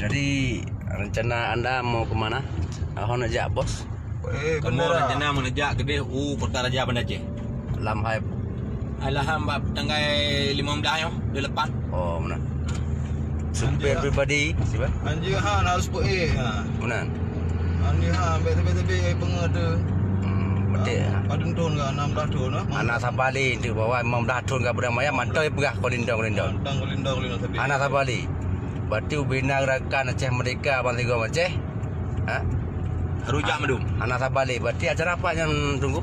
Jadi rencana anda mau kemana? Ahon aja bos. Kamu rencana menejak gede Kota Raja Banda Aceh. Lam hai. Alham tanggal 15 yo di depan. Oh mana? Supir pribadi siapa? Anjing han harus puih. Mana? Anjing han bete-bete pengada. Betul. Padun tahun ke 16 tahun ah. Anak Sabali di bawah 15 tahun ke Budang Maya mantau pegah kolindong. Tang kolindong tapi. Anak Sabali. Berarti ubina gerakan Aceh Merdeka Bang Tiga Aceh. Ha? Rujak medum. Anak Sabali. Berarti acara apa yang tunggu?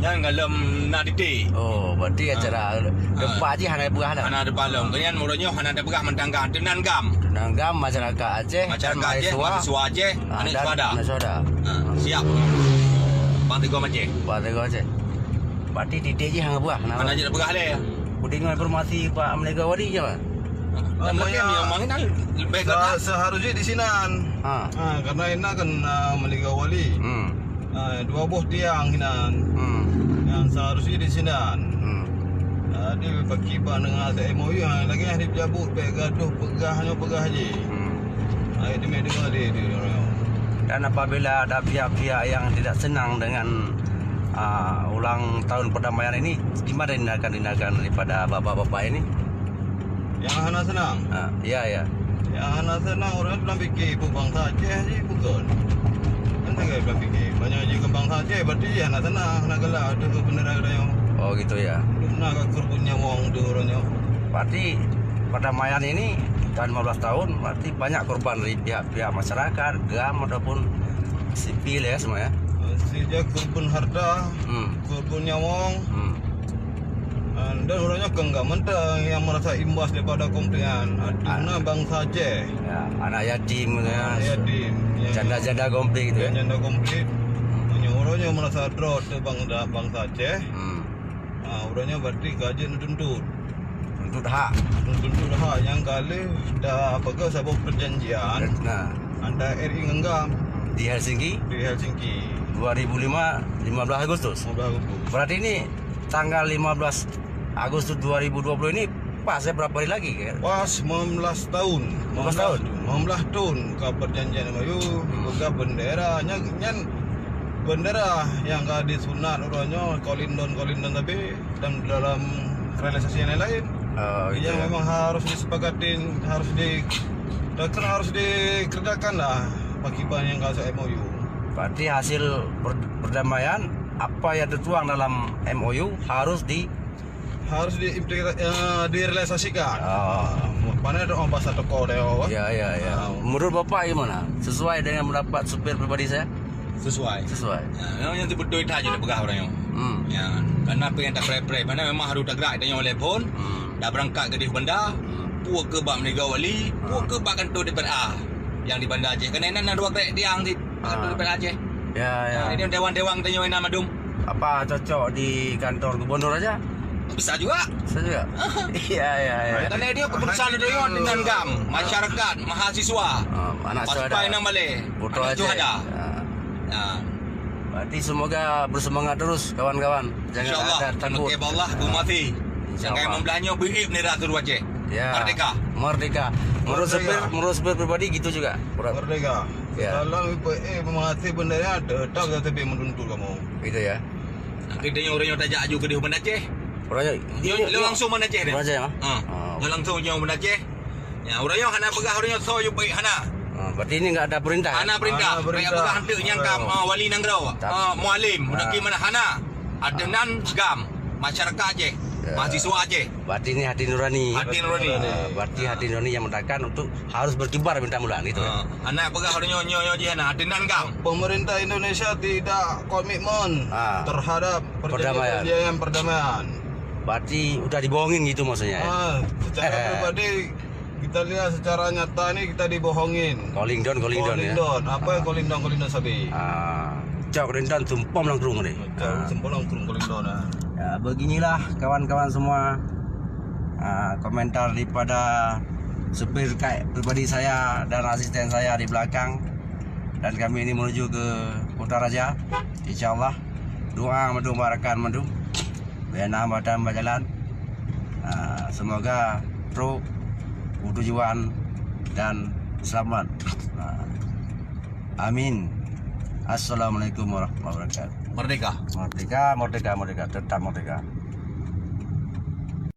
Yang dalam nak didik. Oh, berarti acara depan aja hana pegah lah. Anak depan long. Kemudian murahnya hana ada pegah mentangga dengan gam. Tenanggam masyarakat Aceh Masyarakat dan Aceh, mahasiswa Aceh, anak Suada. Suada. Siap. Bang Tiga Aceh. Bang Tiga Aceh. Berarti didik je hang buah. Mana je nak pegah le. Dengan informasi Pak Menegawati je Pak. Tapi yang mana kan lebih kata Seharusnya di sinan. Karena ini kan Meligawali. Dua buah tiang hinan. Yang seharusnya di sinan. Jadi bagi dengan MOU yang lagi hari jabut gaduh pegah je. Itu dengar dia. Dan apabila ada pihak-pihak yang tidak senang dengan ulang tahun perdamaian ini, gimana tindakan daripada bapak-bapak ini? Yang hana senang. Ya. Yang hana senang orang bilang fikir bangsa Aceh je bukan. Kan tak bilang fikir. Banyak juga bangsa Aceh berarti hana senang, nak gelak ada kebenaran dia. Oh gitu ya. Nak korbannya wong tu orangnya. Berarti perdamaian ini tahun 15 tahun berarti banyak korban dari pihak-pihak masyarakat, GAM ataupun sipil ya semua ya. Sejak korban harta, korban nyawang, dan orangnya enggak mentang yang merasa imbas daripada komplain. Aduna bangsa Aceh. Ya, anak yatim, Yatim. janda-janda komplit gitu ya. Janda komplit. Orangnya merasa drop tu bangsa Aceh. Orangnya berarti gaji tuntut. Tuntut hak. Tuntut hak yang kali dah apakah sebuah perjanjian. Nah, Anda RI Ngenggam di Helsinki di Helsinki 2005 15 Agustus. Berarti ini tanggal 15 Agustus 2020 ini pas ya berapa hari lagi kan? Pas 19 tahun. 15 tahun. 15 tahun ke perjanjian MOU ke bendera nyan bendera yang ka disunat orangnya kolindon tapi dan dalam realisasi yang lain. Gitu yang ya. memang harus disepakatin, harus dikerjakan lah bagi yang kasih MOU. Berarti hasil perdamaian apa yang tertuang dalam MOU harus direalisasikan. Mana ada bahasa toko dia. Ya. Menurut Bapak gimana? Sesuai dengan pendapat supir pribadi saya? sesuai. Yang tu betul aja nak pegah orangnya. Ya, karena apa yang tak pre-pre, mana memang harus tak gerak tanya telefon. Dah berangkat ke di bandar, puak ke Bak Menegawali, puak ke Bak Kantor DPR yang di Bandar Aceh. Kena nan dua kerek tiang di Kantor DPR Aceh. Ya. Ini dewan-dewan tanya nama madum. Apa cocok di kantor gubernur aja? Bisa juga. Iya. Karena dia keputusan dia dengan GAM, masyarakat, mahasiswa. Anak saudara. Paspai nama le. Putra aja. Berarti semoga bersemangat terus kawan-kawan. Jangan ada takut. InsyaAllah. Allah kumati. Jangan membelanya biib ni Ratu Aceh. Ya. Merdeka. Menurut supir pribadi gitu juga. Merdeka. Ya. Dalam mengatasi bendera ada tak tapi menuntut kamu. Gitu ya. Nanti dia orangnya tak aju ke di Banda Aceh. Orangnya dia langsung Banda Aceh dia. Banda Aceh ya. Dia langsung jauh Banda Aceh. Ya, orangnya hana pegah orangnya so yo baik hana. Berarti ini enggak ada perintah. Hana perintah. Baik pegah hantu nyangkam wali nangrau. Mualim, mudah mana hana. Adenan GAM, masyarakat Aceh, mahasiswa Aceh. Berarti ini hati nurani. Berarti hati nurani yang mendakan untuk harus berkibar minta mulan gitu. Anak pegah orangnya nyo je hana. Adenan GAM. Pemerintah Indonesia tidak komitmen terhadap perdamaian. Berarti udah dibohongin gitu maksudnya. Secara pribadi kita lihat secara nyata nih kita dibohongin. Calling down ya. Apa yang calling down sabi? Cak calling down tumpam langkrung nih. Sempurna calling down. Ya, beginilah kawan-kawan semua komentar daripada supir pribadi saya dan asisten saya di belakang. Dan kami ini menuju ke Kota Raja. Insyaallah doa mendung barakan mendung. Bena badan berjalan. Semoga truk tujuan dan selamat. Amin. Assalamualaikum warahmatullahi wabarakatuh. Merdeka. Merdeka, merdeka, merdeka, tetap merdeka.